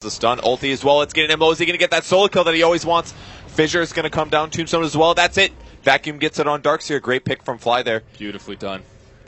The stun ulti as well. It's getting him low. Is he going to get that solo kill that he always wants? Fissure is going to come down. Tombstone as well. That's it. Vacuum gets it on Darkseer. Great pick from Fly there. Beautifully done.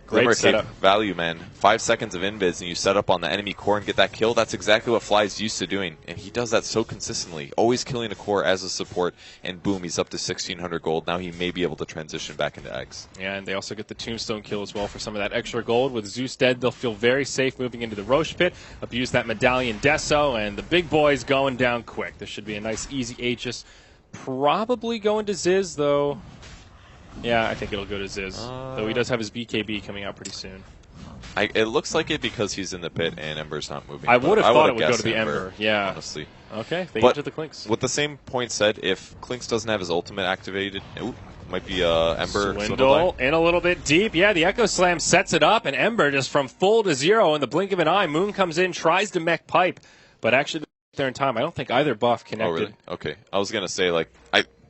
Great setup. Value, man. 5 seconds of invis and you set up on the enemy core and get that kill. That's exactly what Fly's used to doing. And he does that so consistently. Always killing a core as a support. And boom, he's up to 1,600 gold. Now he may be able to transition back into eggs. Yeah, and they also get the Tombstone kill as well for some of that extra gold. With Zeus dead, they'll feel very safe moving into the Roche pit. Abuse that Medallion Deso, and the big boys going down quick. This should be a nice, easy Aegis. Probably going to Ziz, though. Yeah, I think it'll go to Ziz, though he does have his BKB coming out pretty soon. It looks like it because he's in the pit and Ember's not moving. I would have thought it would go to the Ember, yeah. Honestly. Okay, they get to the Clinks. With the same point said, if Clinks doesn't have his ultimate activated, it might be Ember. Swindle in a little bit deep. Yeah, the Echo Slam sets it up, and Ember just from full to zero in the blink of an eye. Moon comes in, tries to mech pipe, but actually there in time. I don't think either buff connected. Oh, really? Okay. I was going to say, like,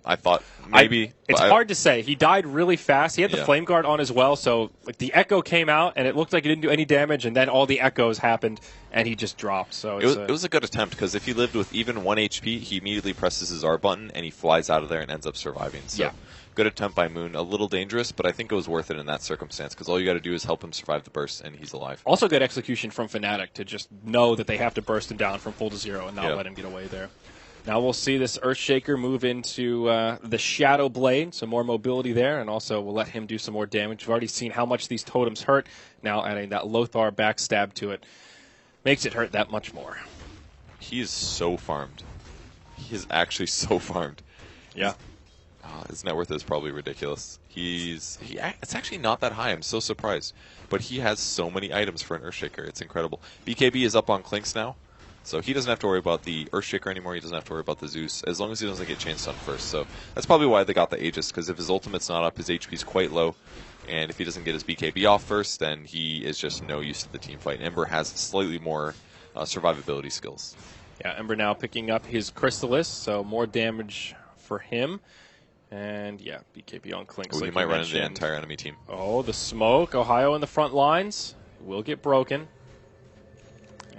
I thought maybe. It's hard to say. He died really fast. He had the Flame Guard on as well, so like the Echo came out, and it looked like he didn't do any damage, and then all the Echoes happened, and he just dropped. So it was a good attempt, because if he lived with even 1 HP, he immediately presses his R button, and he flies out of there and ends up surviving. So good attempt by Moon. A little dangerous, but I think it was worth it in that circumstance, because all you got to do is help him survive the burst, and he's alive. Also good execution from Fnatic to just know that they have to burst him down from full to zero and not let him get away there. Now we'll see this Earthshaker move into the Shadow Blade, so more mobility there, and also we'll let him do some more damage. We've already seen how much these totems hurt. Now adding that Lothar backstab to it makes it hurt that much more. He is so farmed. He is actually so farmed. Yeah. His net worth is probably ridiculous. It's actually not that high. I'm so surprised. But he has so many items for an Earthshaker. It's incredible. BKB is up on Clinks now. So he doesn't have to worry about the Earthshaker anymore. He doesn't have to worry about the Zeus, as long as he doesn't get chain stun first. So that's probably why they got the Aegis, because if his ultimate's not up, his HP's quite low. And if he doesn't get his BKB off first, then he is just no use to the team fight. Ember has slightly more survivability skills. Yeah, Ember now picking up his Chrysalis, so more damage for him. And yeah, BKB on Clinks. He might run into the entire enemy team. Oh, the smoke. Ohio in the front lines will get broken.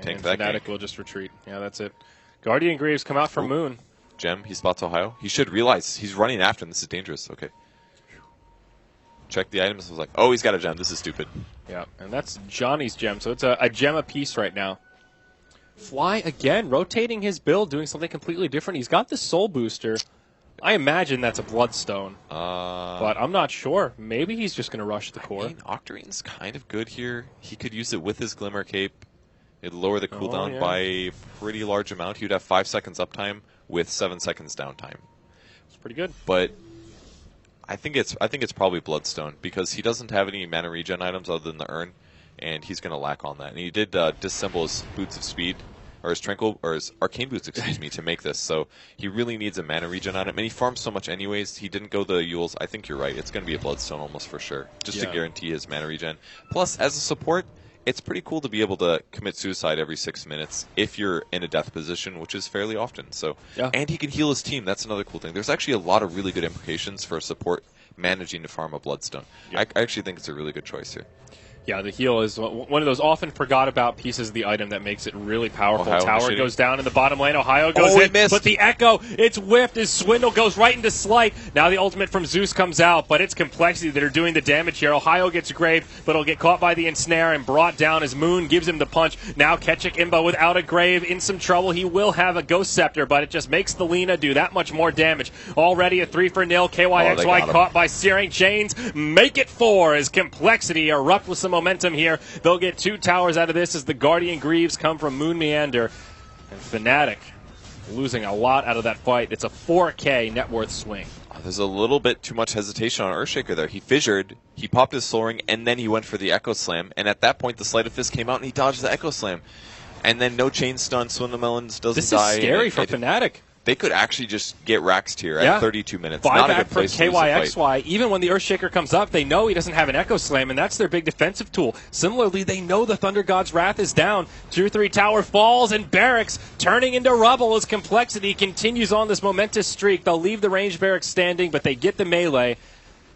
And Fnatic will just retreat. Yeah, that's it. Guardian Greaves come out for Moon. Gem, he spots Ohio. He should realize he's running after him. This is dangerous. Okay. Check the items. I was like, oh, he's got a gem. This is stupid. Yeah, and that's Johnny's gem. So it's a gem apiece right now. Fly again, rotating his build, doing something completely different. He's got the Soul Booster. I imagine that's a Bloodstone. But I'm not sure. Maybe he's just going to rush the core. I mean, Octarine's kind of good here. He could use it with his Glimmer Cape. It'd lower the cooldown by a pretty large amount. He would have 5 seconds uptime with 7 seconds downtime. It's pretty good. But I think it's probably Bloodstone, because he doesn't have any mana regen items other than the Urn, and he's going to lack on that. And he did disassemble his Boots of Speed, or his Arcane Boots, excuse me, to make this. So he really needs a mana regen item, and he farms so much anyways. He didn't go the Yules. I think you're right. It's going to be a Bloodstone almost for sure, just to guarantee his mana regen. Plus, as a support, it's pretty cool to be able to commit suicide every 6 minutes if you're in a death position, which is fairly often. So, and he can heal his team. That's another cool thing. There's actually a lot of really good implications for a support managing to farm a Bloodstone. I actually think it's a really good choice here. Yeah, the heal is one of those often forgot about pieces of the item that makes it really powerful. Ohio Tower goes down in the bottom lane. Ohio goes in, but the Echo, it's whiffed. His Swindle goes right into Slight. Now the ultimate from Zeus comes out, but it's Complexity that are doing the damage here. Ohio gets Grave, but he'll get caught by the Ensnare and brought down as Moon gives him the punch. Now Ketchik Imba without a Grave in some trouble. He will have a Ghost Scepter, but it just makes the Lina do that much more damage. Already a 3-for-0. KYXY caught by Searing Chains. Make it 4 as Complexity erupt with some momentum here. They'll get 2 towers out of this as the Guardian Greaves come from Moon Meander. And Fnatic losing a lot out of that fight. It's a 4K net worth swing. There's a little bit too much hesitation on Earthshaker there. He fissured, he popped his Soul Ring, and then he went for the Echo Slam. And at that point, the Sleight of Fist came out and he dodged the Echo Slam. And then no chain stun, Swindlemelons doesn't die. This is scary for Fnatic. They could actually just get Raxed here at 32 minutes. Not a good place for KYXY. Even when the Earthshaker comes up, they know he doesn't have an Echo Slam, and that's their big defensive tool. Similarly, they know the Thunder God's Wrath is down. 2-3 tower falls, and Barracks turning into rubble as Complexity continues on this momentous streak. They'll leave the ranged Barracks standing, but they get the melee,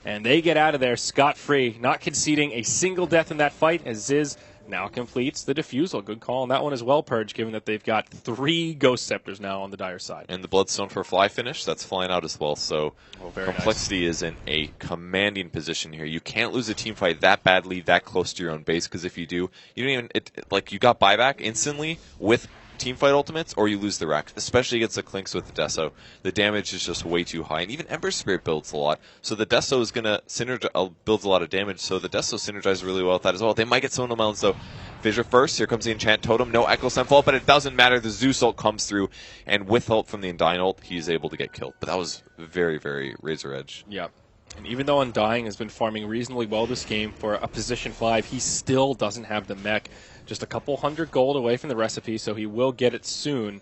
and they get out of there scot-free, not conceding a single death in that fight as Ziz now completes the Diffusal. Good call on that one as well, Purge, given that they've got 3 Ghost Scepters now on the Dire side. And the Bloodstone for fly finish, that's flying out as well. So Complexity is in a commanding position here. You can't lose a team fight that badly, that close to your own base, because if you do, you don't even, you got buyback instantly with teamfight ultimates, or you lose the rack, especially against the Clinks with the Deso. The damage is just way too high, and even Ember Spirit builds a lot, so the Deso is going to builds a lot of damage, so the Deso synergizes really well with that as well. They might get some of the melons, though. Fissure first, here comes the Enchant Totem, no Echo Stem Fall, but it doesn't matter, the Zeus ult comes through, and with help from the Undying ult, he's able to get killed. But that was very, very Razor Edge. Yeah. And even though Undying has been farming reasonably well this game for a position 5, he still doesn't have the mech. Just a couple 100 gold away from the recipe, so he will get it soon.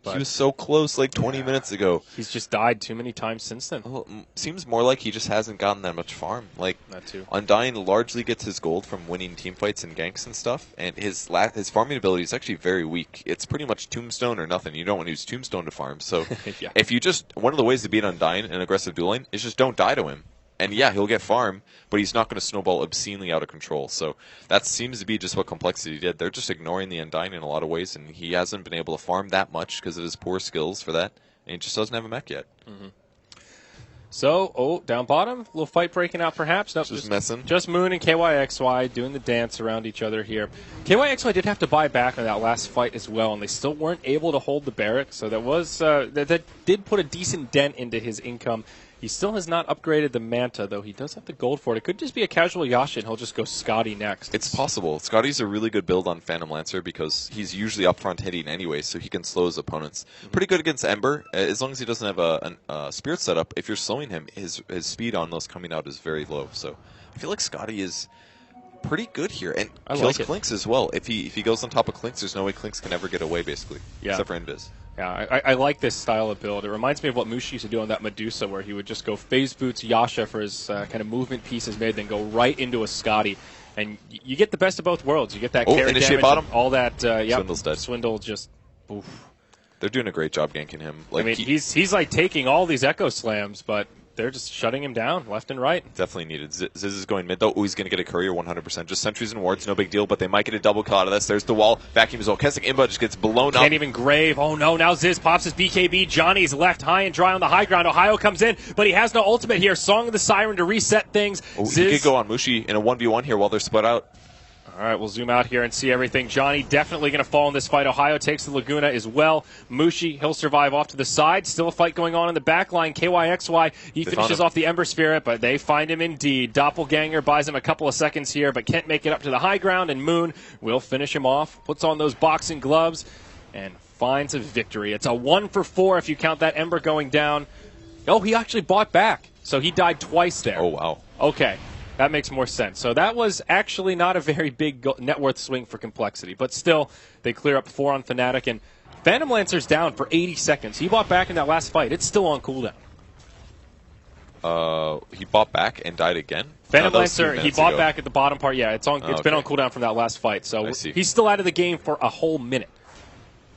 But he was so close 20 minutes ago. He's just died too many times since then. Well, seems more like he just hasn't gotten that much farm. That too. Undying largely gets his gold from winning teamfights and ganks and stuff, and his farming ability is actually very weak. It's pretty much Tombstone or nothing. You don't want to use Tombstone to farm. So yeah. If you one of the ways to beat Undying in aggressive dueling is just don't die to him. And yeah, he'll get farm, but he's not going to snowball obscenely out of control. So that seems to be just what Complexity did. They're just ignoring the Undying in a lot of ways, and he hasn't been able to farm that much because of his poor skills for that, and he just doesn't have a mech yet. Mm-hmm. So, down bottom, a little fight breaking out perhaps. Nope, just messing. Just Moon and KYXY doing the dance around each other here. KYXY did have to buy back on that last fight as well, and they still weren't able to hold the barrack, so that was that did put a decent dent into his income. He still has not upgraded the Manta, though he does have the gold for it. It could just be a casual Yasha, and he'll just go Scotty next. It's possible. Scotty's a really good build on Phantom Lancer because he's usually up front hitting anyway, so he can slow his opponents. Mm-hmm. Pretty good against Ember, as long as he doesn't have a Spirit setup. If you're slowing him, his speed on those coming out is very low. So I feel like Scotty is pretty good here, and kills Clinks as well. If he goes on top of Clinks, there's no way Clinks can ever get away, basically, except for Invis. Yeah, I like this style of build. It reminds me of what Mushi used to do on that Medusa, where he would just go phase boots Yasha for his kind of movement pieces made, then go right into a Scotty. And you get the best of both worlds. You get that carry damage, bottom. All that. Swindle's dead. Swindle just, oof. They're doing a great job ganking him. I mean, he's like taking all these Echo Slams, but they're just shutting him down left and right. Definitely needed. Ziz is going mid, though. Oh, he's going to get a courier 100%. Just sentries and wards, no big deal, but they might get a double kill out of this. There's the wall. Vacuum as well. Keswick Imba just gets blown up. Can't even grave. Oh, no. Now Ziz pops his BKB. Johnny's left high and dry on the high ground. Ohio comes in, but he has no ultimate here. Song of the Siren to reset things. Oh, he could go on Mushi in a 1v1 here while they're split out. All right, we'll zoom out here and see everything. Johnny definitely going to fall in this fight. Ohio takes the Laguna as well. Mushi, he'll survive off to the side. Still a fight going on in the back line. KYXY, he finishes off the Ember Spirit, but they find him indeed. Doppelganger buys him a couple of seconds here, but can't make it up to the high ground, and Moon will finish him off. Puts on those boxing gloves and finds a victory. It's a 1 for 4 if you count that Ember going down. Oh, he actually bought back, so he died twice there. Oh, wow. Okay. That makes more sense. So that was actually not a very big net worth swing for Complexity, but still, they clear up 4 on Fnatic, and Phantom Lancer's down for 80 seconds. He bought back in that last fight. It's still on cooldown. He bought back and died again? Phantom Lancer, he bought back at the bottom part. Yeah, it's been on cooldown from that last fight, so he's still out of the game for a whole minute.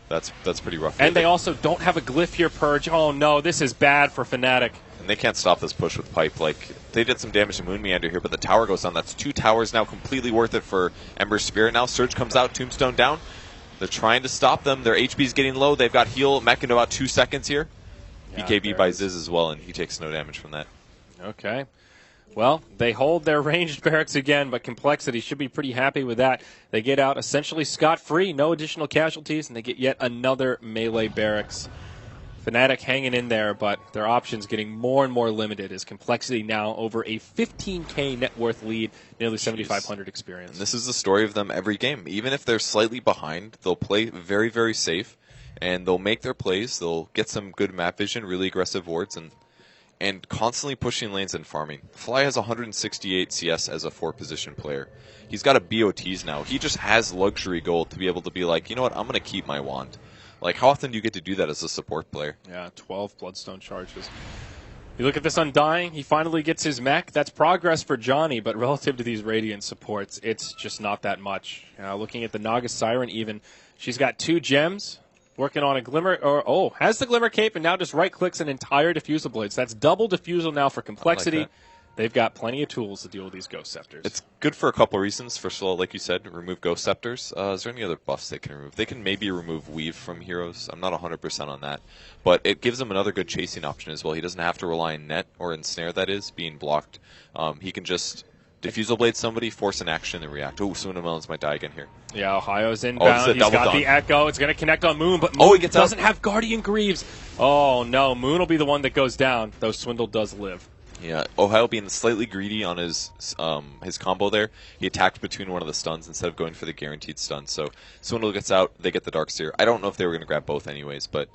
That's pretty rough. And they also don't have a glyph here, Purge. Oh no, this is bad for Fnatic. And they can't stop this push with Pipe. They did some damage to Moon Meander here, but the tower goes down. That's 2 towers now, completely worth it for Ember's Spirit now. Surge comes out, Tombstone down. They're trying to stop them. Their HP's getting low. They've got heal mech in about 2 seconds here. Yeah, BKB by Ziz as well, and he takes no damage from that. Okay. Well, they hold their ranged barracks again, but Complexity should be pretty happy with that. They get out essentially scot-free, no additional casualties, and they get yet another melee barracks. Fnatic hanging in there, but their options getting more and more limited as Complexity now over a 15K net worth lead, nearly 7,500 experience. And this is the story of them every game. Even if they're slightly behind, they'll play very, very safe, and they'll make their plays. They'll get some good map vision, really aggressive wards, and constantly pushing lanes and farming. Fly has 168 CS as a 4-position player. He's got a BOTs now. He just has luxury gold to be able to be like, you know what, I'm going to keep my wand. How often do you get to do that as a support player? Yeah, 12 Bloodstone charges. You look at this Undying, he finally gets his mech. That's progress for Johnny, but relative to these Radiant supports, it's just not that much. Looking at the Naga Siren even, she's got 2 gems, working on a Glimmer, has the Glimmer Cape, and now just right-clicks an entire Diffusal Blades. That's double Diffusal now for Complexity. they've got plenty of tools to deal with these Ghost Scepters. It's good for a couple of reasons. First of all, like you said, remove Ghost Scepters. Is there any other buffs they can remove? They can maybe remove Weave from heroes. I'm not 100% on that. But it gives him another good chasing option as well. He doesn't have to rely on net or ensnare, that is, being blocked. He can just Diffusal Blade somebody, force an action, and react. Oh, Sunamelons might die again here. Yeah, Ohio's inbound. He's got the Echo. It's going to connect on Moon, but Moon he gets doesn't out. have Guardian Greaves. Oh, no. Moon will be the one that goes down, though Swindle does live. Yeah, Ohio being slightly greedy on his combo there. He attacked between one of the stuns instead of going for the guaranteed stun. So Swindle gets out, they get the Darkseer. I don't know if they were going to grab both anyways, but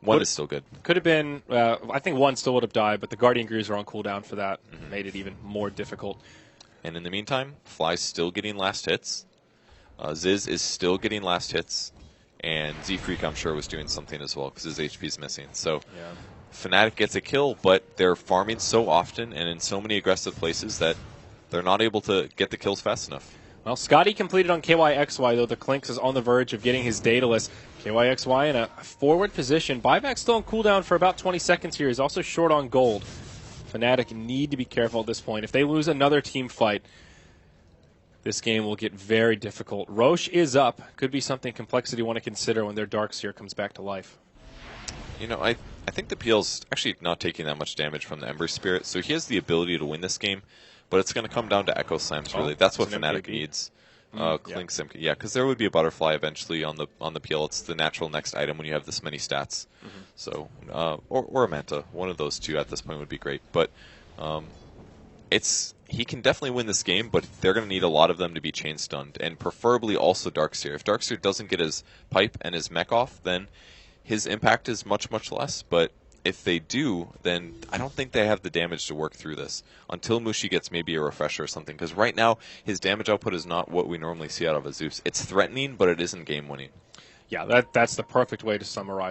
one is still good. Could have been, I think one still would have died, but the Guardian Greaves are on cooldown for that. Made it even more difficult. And in the meantime, Fly's still getting last hits. Ziz is still getting last hits. And Z-Freak, I'm sure, was doing something as well because his HP's missing. So Fnatic gets a kill, but they're farming so often and in so many aggressive places that they're not able to get the kills fast enough. Well, Scotty completed on KYXY, though the Clinks is on the verge of getting his Daedalus. KYXY in a forward position. Buyback's still on cooldown for about 20 seconds here. He's also short on gold. Fnatic need to be careful at this point. If they lose another team fight, this game will get very difficult. Roche is up. Could be something Complexity want to consider when their Darkseer comes back to life. You know, I think the PL's actually not taking that much damage from the Ember Spirit, so he has the ability to win this game, but it's going to come down to Echo Slams, really. That's what Fnatic needs. Clinks, yeah, because there would be a Butterfly eventually on the PL. It's the natural next item when you have this many stats. So, or a Manta, one of those two at this point would be great. But he can definitely win this game, but they're going to need a lot of them to be chain stunned, and preferably also Darkseer. If Darkseer doesn't get his pipe and his mech off, then his impact is much, much less. But if they do, then I don't think they have the damage to work through this until Mushi gets maybe a refresher or something. Because right now, his damage output is not what we normally see out of a Zeus. It's threatening, but it isn't game-winning. Yeah, that's the perfect way to summarize